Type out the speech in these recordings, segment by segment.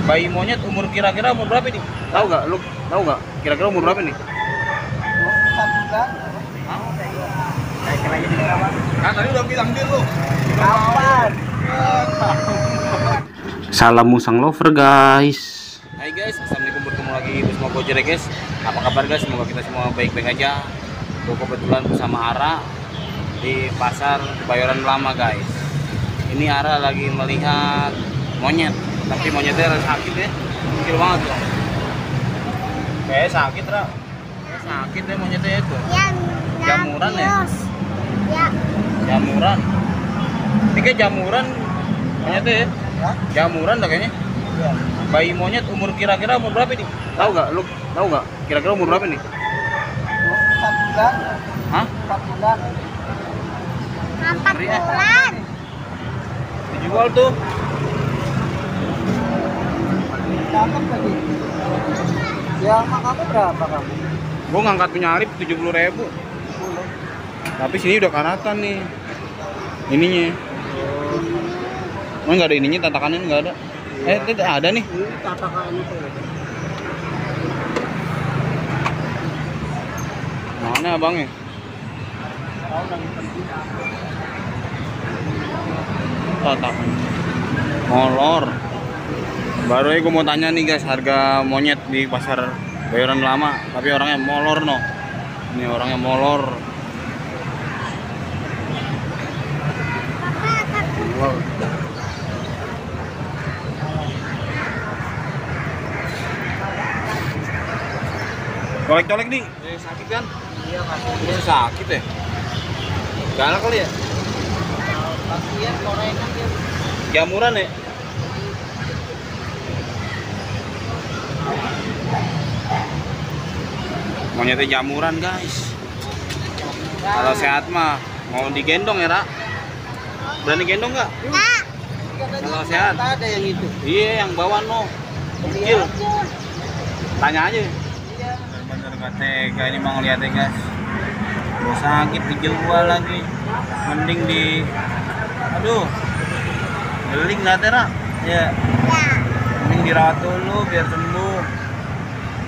Bayi monyet umur kira-kira umur berapa nih? Tahu nggak? Lu tahu nggak? Kira-kira umur berapa nih? 1 bulan. Saya kira jadi berapa? Kan tadi udah bilang dia lu. Kapan? Salam musang lover guys. Hai guys, assalamualaikum, bertemu lagi bersama Gojek guys. Apa kabar guys? Semoga kita semua baik-baik aja. Gue kebetulan bersama Ara di pasar Kebayoran Lama guys. Ini Ara lagi melihat monyet, tapi monyetnya rada sakit ya, kecil banget loh. Kayak sakit Ra. Kayak sakit ya monyetnya itu. Jamuran ya? Ya. Jamuran. Ini kayak jamuran monyetnya ya? Jamuran dah kayaknya. Iya. Bayi monyet umur kira-kira umur berapa nih? Tahu nggak? Lu tahu nggak? Kira-kira umur berapa nih? 4 bulan. Hah? 4 bulan. 4 bulan. Dijual tuh. Cakep tadi. Yang makannya berapa kamu? Gua ngangkat punya Arif 70.000. Tapi sini udah karatan nih. Ininya. Oh, nggak ada ininya, tatakannya nggak ada. Tidak ada nih. Ini tatakan itu. Mana abangnya? Tatakan. Molor. Baru aja gue mau tanya nih guys, harga monyet di pasar Kebayoran Lama. Tapi orangnya molor no. Ini orangnya molor. Molor. Colek-colek nih. Sakit kan? Iya, Mas. Ini sakit ya? Galak kali ya? Kasihan gorengan dia. Jamuran ya? Monyetnya jamuran guys. Kalau sehat mah mau digendong ya, Ra? Berani gendong nggak? Enggak. Kalau sehat. Ada yang itu. Iya, yang bawah no. Kecil. Tanya aja. Iya. Bener nggak tega ini mau ngeliatnya guys. Udah sakit dijual lagi. Mending di, aduh, geling nggak Ra? Ya. Mending dirawat dulu biar sembuh.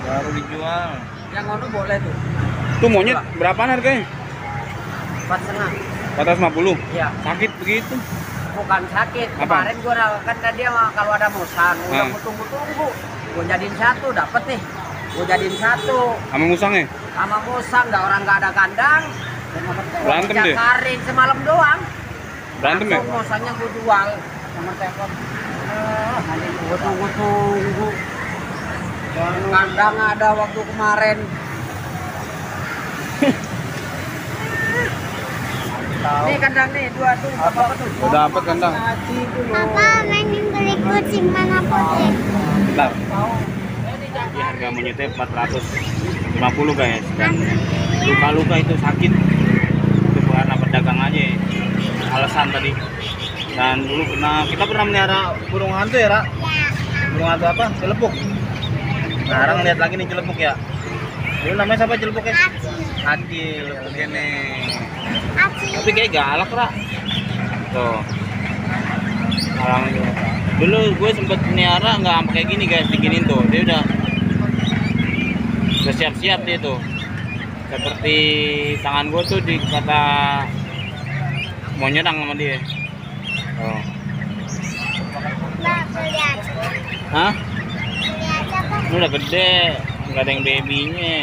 Baru dijual. Yang ngono boleh tuh. Tuh monyet berapaan harganya? 4,5. 450. Iya. Sakit begitu. Bukan sakit. Apa? Kemarin gua kan dia kalau ada musang, udah Hmm. tunggu-tunggu. Gua jadiin satu, dapet nih. Gua jadiin satu. Sama musangnya? Sama musang, nggak ada kandang. Berantem deh. Karing semalam doang. Berantem ya? Langsung musangnya gua jual sama telepon. Nanti gua tunggu. Kandang ada waktu kemarin. Nih kandang nih, 2 tuh. Apa tuh? Udah dapet kandang. Ngaji dulu. Papa mainin beli kucing mana putih. Bentar. Ini harga monyetnya 450 guys. Dan luka-luka itu sakit. Itu karena pedagang aja. Alasan tadi. Dan dulu kita pernah melihara burung hantu ya, Ra? Burung hantu apa? Celepuk. Nah, sekarang lihat lagi nih celepuk ya. Dulu namanya siapa celepuknya? Acil, begini. Tapi kayak galak, Ra. Tuh. Sekarang dulu gue sempet melihara nggak sampai kayak gini guys, diginin tuh. Dia udah siap-siap dia tuh. Seperti tangan gue tuh dikata mau nyerang sama dia. Oh. Mbak, beli aja. Hah? Beli aja, Pak. Ini udah gede, nggak ada yang babynya.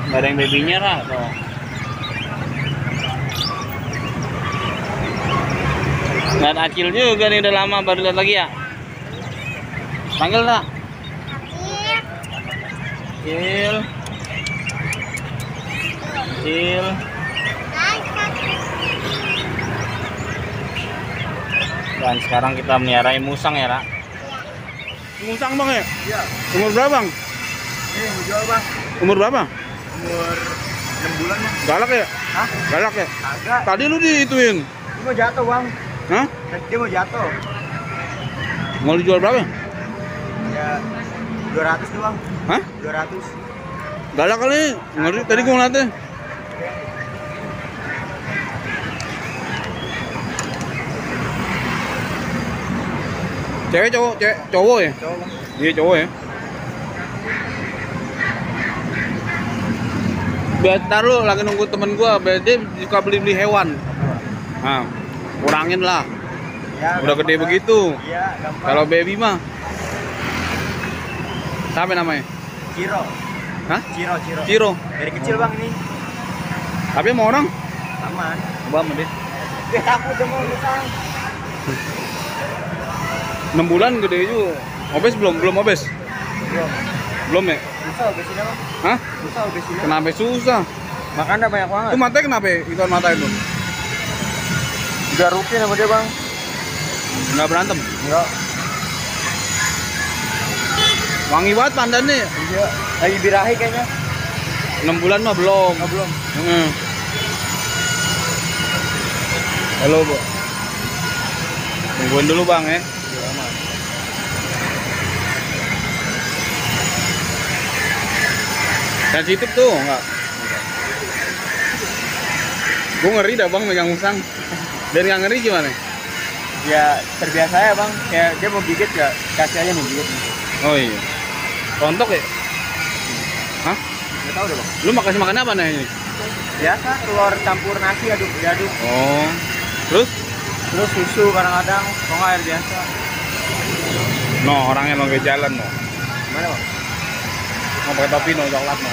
Nggak ada yang babynya lah tuh. Lihat Acil juga nih, udah lama baru lihat lagi ya. Panggil tak? Acil. Acil. Dan sekarang kita melihara musang ya, Ra? Musang bang ya? Iya. Umur berapa bang? Nih, mau jual Bang. Umur berapa? Umur 6 bulan Bang. Galak ya? Hah? Galak ya? Agak. Tadi lu diituin. Dia mau jatuh Bang. Hah? Dia mau jatuh. Mau dijual berapa? Ya 200 doang. Hah? 200. Galak kali. Ngeri tadi gua ngeliatnya. Cewek cowok? Cowok ya? Cowok bang. Iya cowok ya. Biar ntar lu lagi nunggu temen gua, biar dia suka beli-beli hewan. Nah, kurangin lah. Ya, Udah gede gampang, begitu. Iya, gampang. Kalau baby mah. Siapa namanya? Ciro. Hah? Ciro. Ciro. Dari kecil bang ini. Tapi sama orang? Aman. Coba sama dia. Dia takut dia mau misal. 6 bulan gede juga. Obes belum? Belum obes? Belum. Belum ya? Susah obesinnya bang. Hah? Susah obesinnya. Kenapa susah? Makannya banyak banget. Itu matanya kenapa? Itu mata itu? Udah rutin sama dia bang. Enggak berantem? Enggak. Wangi banget pandannya. Iya. Lagi birahi kayaknya. 6 bulan mah belum. Oh, belum. Halo, Bu. Tungguin dulu, Bang, ya. Sensitif tuh, enggak? Gue ngeri dah, Bang, megang musang. Dan nggak ngeri gimana? Ya terbiasa ya bang. Kayak dia mau gigit ya kasih aja nih gigit. Oh iya. Rontok ya? Hah? Nggak tahu deh bang. Lu makasih makan apa nih ini? Biasa telur campur nasi diaduk. Oh. Terus? Terus susu kadang-kadang. Kok nggak air biasa. No, orangnya mau ke jalan no. Gimana bang? Mau pakai topi no, coklat no.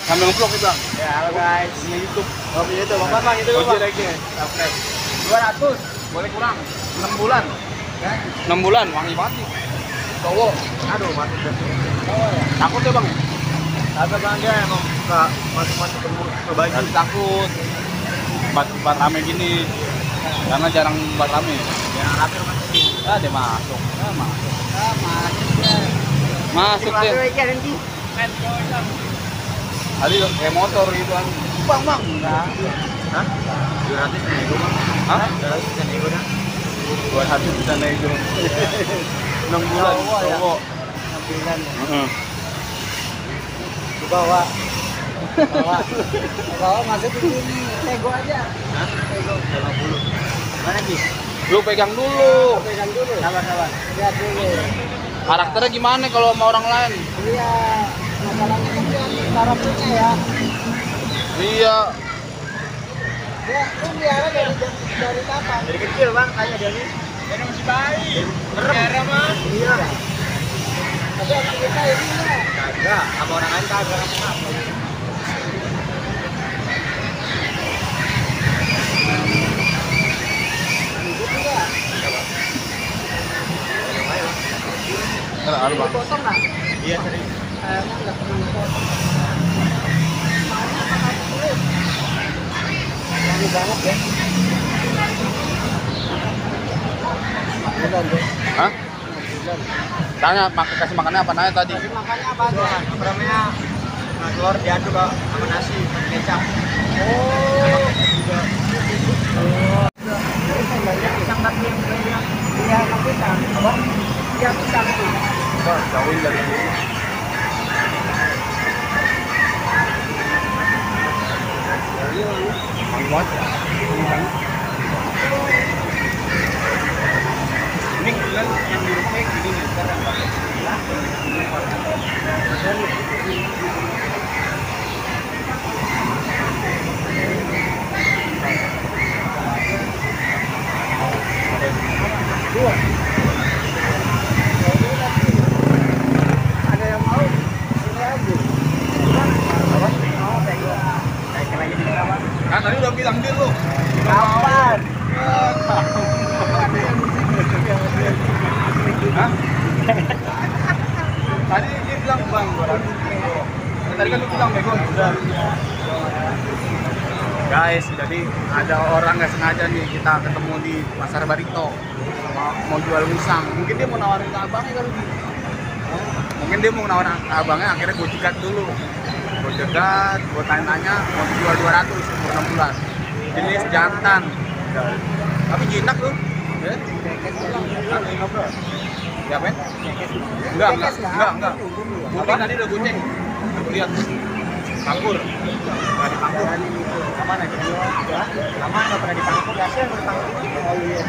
Sambil nge-vlog nih, Bang. Ya halo guys. Punya YouTube. Oh punya itu bang itu Ojek bang. lagi. Subscribe. 200. Boleh kurang. 6 bulan. Ya. 6 bulan, wangi banget nih. Cowok. Aduh mati dah. Takut ya, Bang? Kagak bang dia emang suka masuk-masuk ke baju. Tapi takut. Tempat rame gini. Karena jarang buat rame. Ya rapi rumah sini. Ah, dia masuk. Ah, masuk. Ah masuk ya. Masuk Masuk dia. ya nanti. Tadi kayak motor gitu kan. Bang. Enggak. Hah? 200 nego bang. Hah? 200 nego dah. 200 bisa naik dulu. 6 bulan. Cowok ya? Cowok. Tampilan ya. Heeh. Bawa masuk ke sini nego aja. Hah? Nego 50. Mana sih? Lu pegang dulu. Pegang dulu. Sabar. Lihat dulu. Karakternya gimana kalau sama orang lain? Iya, masalahnya kan cara punya ya. Iya. Dia pelihara dari kapan? Dari kecil bang, tanya dia nih. Dari masih bayi. Pelihara mah? Iya. Tapi aktivitas ini enggak. Kagak, sama orang lain kagak apa-apa. Ada Bang. Potong nggak? Iya sering. Kayaknya nggak pernah potong. Wangi banget ya. Bulan deh. Hah? Tanya, kasih makannya apa nanya tadi? Kasih makannya apa aja? Apa namanya? Telur diaduk sama nasi, kecap. Oh. Pisang tapi yang bilang dia pisang. Apa? Dia pisang tuh. Jauhin dari sini. Wangi banget ya? Ini kebetulan yang di rumah kayak gini nih, sekarang pakai. Ada yang mau? Ini aja. Naikin lagi di berapa? Kan tadi udah bilang dia lu. Kapan? Hah? Tadi dia bilang bang, 200. Tadi kan lu bilang bego. Udah. Guys, jadi ada orang nggak sengaja nih kita ketemu di Pasar Barito mau jual musang. Mungkin dia mau nawarin ke abangnya kali. Mungkin dia mau nawarin ke abangnya, akhirnya gue cegat dulu. Gue cegat, gue tanya-tanya mau dijual 200 umur 6 bulan. Jenis jantan. Tapi jinak tuh. Ya? Siapa ya? Enggak. Mungkin tadi udah gue cek. Gue lihat. Pangkur. Nggak dipangkur. Sama aja. Sama nggak pernah dipangkur. Biasanya nggak dipangkur. Oh iya.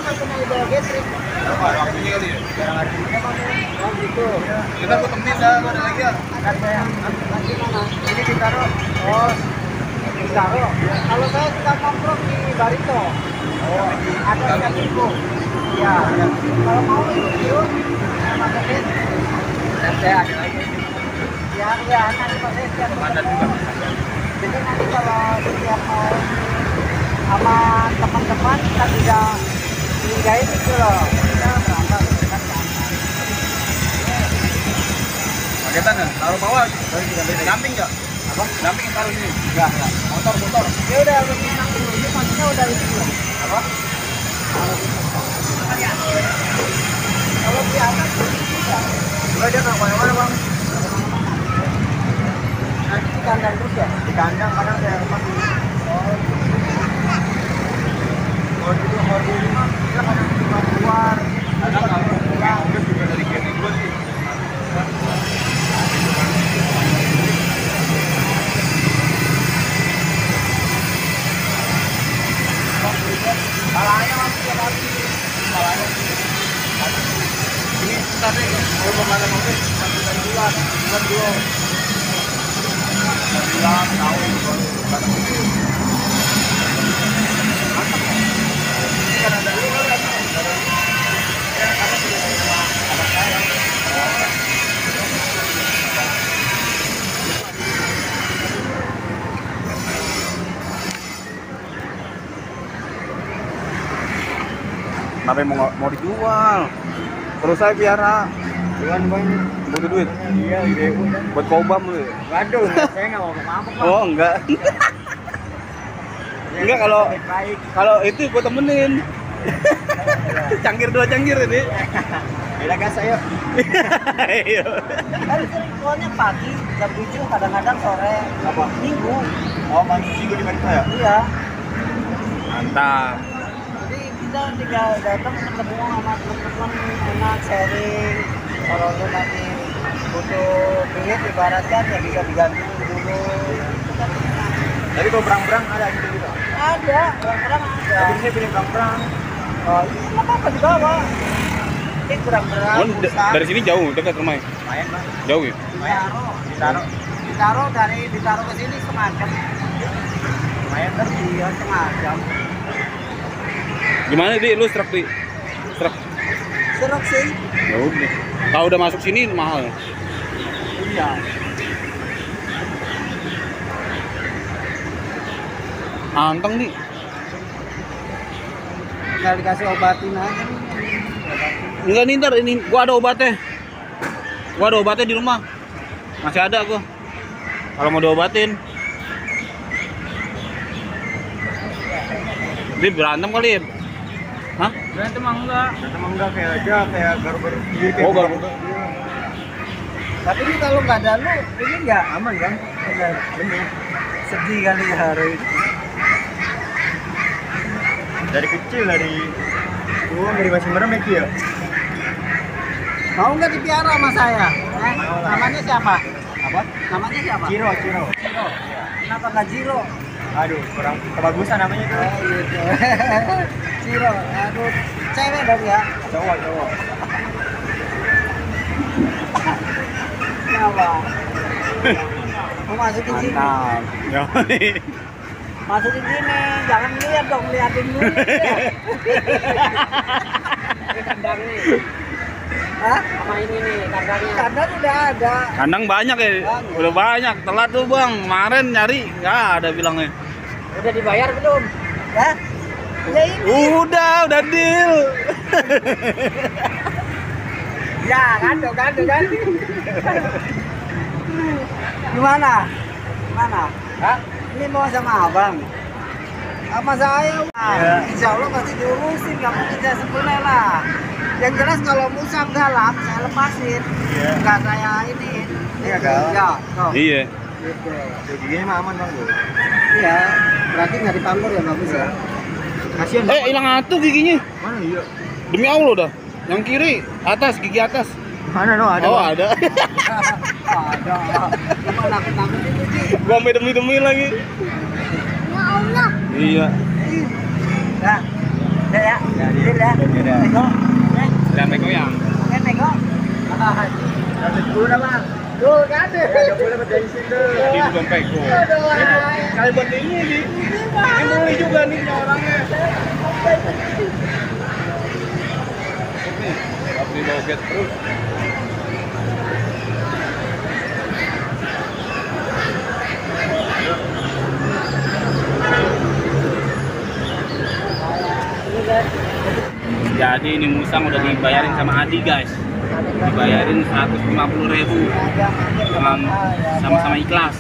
kan kena ide getrik. Waktunya kali ya. Oh gitu. Kita aku temenin dah, ada lagi ya. Kan saya lagi mana? Ini ditaruh. Oh, ditaruh. Kalau saya suka nongkrong di Barito. Oh, ada yang itu. Ya, kalau mau yuk, masukin. Dan saya ada lagi. Ya, nanti pakai siap. Ada juga. Jadi nanti kalau setiap mau sama teman-teman kita bisa ninggain itu loh. Kita berangkat kan Paketan ya, taruh bawah. Damping nggak? Apa? Damping taruh sini. enggak. Motor. Ya udah lebih enak dulu. Ini maksudnya udah itu belum? Apa? Kalau di atas bisa. Udah dia nggak kemana-mana bang. Nanti di kandang terus ya? Di kandang kadang saya lepas dulu. Kalau gitu harus lima, kita kadang cuma keluar. Kadang kalau pulang, terus juga dari gini gue sih. Palanya masih tiap hari. Palanya. Ini ntar deh, kalau kemana mobil, masih dari bulan dulu. Bulan, tahun, baru kadang gitu. Mantap ya. Ini kan ada lu kan? Ya, kadang tidak ada saya. Kenapa mau dijual? Terus saya piara. Bukan banyak. Butuh duit. Iya, ide gue. Buat kobam lu. Ya? Waduh, saya nggak mau mabuk. Oh, enggak. Enggak kalau itu gua temenin. Cangkir dua cangkir ini. Beda gas saya. Iya. Kan sering keluarnya pagi, jam 7, kadang-kadang sore. Apa? Minggu. Oh, minggu di mana ya? Iya. Mantap. Jadi kita tinggal datang ketemu sama teman-teman, enak sharing. Kalau lu nanti butuh duit ibaratkan ya bisa diganti dulu. Jadi kalau berang-berang ada gitu gitu. Ada, berang-berang ada. Tapi saya pilih berang-berang. Oh, ini nggak apa-apa dibawa. Ini berang-berang. Oh, dari sini jauh, dekat rumah. Lumayan, Bang. Jauh ya? Ditaruh ditaruh ke sini setengah jam. Lumayan kan iya setengah jam. Gimana di lu serak di? Serak. Serak sih. Ya udah. Kalau udah masuk sini mahal. Iya. Anteng nih. Tinggal dikasih obatin aja. Enggak nih ntar ini gua ada obatnya. Gua ada obatnya di rumah. Masih ada gua. Kalau mau diobatin. Dia berantem kali ya? Hah? Berantem enggak. Berantem enggak kayak aja kayak garu-garu. Oh, garu-garu. Tapi ini kalau nggak ada lu, ini nggak aman kan? Benar. Sedih kali ya hari ini. Dari kecil dari masih merem ya? Mau nggak dipiara sama saya? Namanya siapa? Apa? Namanya siapa? Ciro. Ciro. Kenapa nggak Ciro? Aduh, kurang kebagusan namanya tuh. Oh, gitu. Ciro. Aduh, cewek dong ya? Cowok. Kenapa? Mau masukin sini? Mantap. Ya. Masukin sini, jangan lihat dong, liatin dulu. Ini kandang nih. Hah? Sama ini nih, kandangnya. Kandang udah ada. Kandang banyak ya? Udah banyak. Telat tuh bang, kemarin nyari nggak ada bilangnya. Udah dibayar belum? Hah? Ya ini. Udah deal. Ya, kandung. Gimana? Hah? Ini mau sama abang? Sama saya? Iya. Insya Allah pasti diurusin, nggak mungkin saya sebelah lah. Yang jelas kalau musang galak, saya lepasin. Iya. Nggak saya ini. Iya, Gal. Ya, tuh. Iya. Gitu. Gini mah aman bang. Iya, berarti nggak dipamur ya bagus ya. Kasian. Hilang atu giginya. Mana iya? Demi Allah dah. Yang kiri atas, gigi atas. Mana no ada? Oh, Bang. ada. Ada. Cuma nakut-nakutin itu. Gua sampai demi-demi lagi. Ya Allah. Iya. Nah, udah ya. Udah ya. Sampai goyang. Kan tengok. Ada 10 dah bang. Tuh kan ada. Ada boleh berbensin tuh. Ini dompet gua. Kali buat ini nih. Ini beli juga nih orangnya. Tapi loket terus. Jadi ini musang udah dibayarin sama Adi guys. Dibayarin 150.000 dengan sama-sama ikhlas.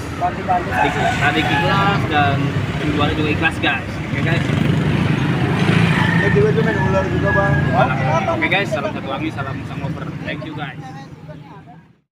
Adik ikhlas dan penjualnya juga ikhlas guys. Oke guys. Dia juga tuh main ular juga bang. Oke guys, salam satu wangi, salam musang over. Thank you guys.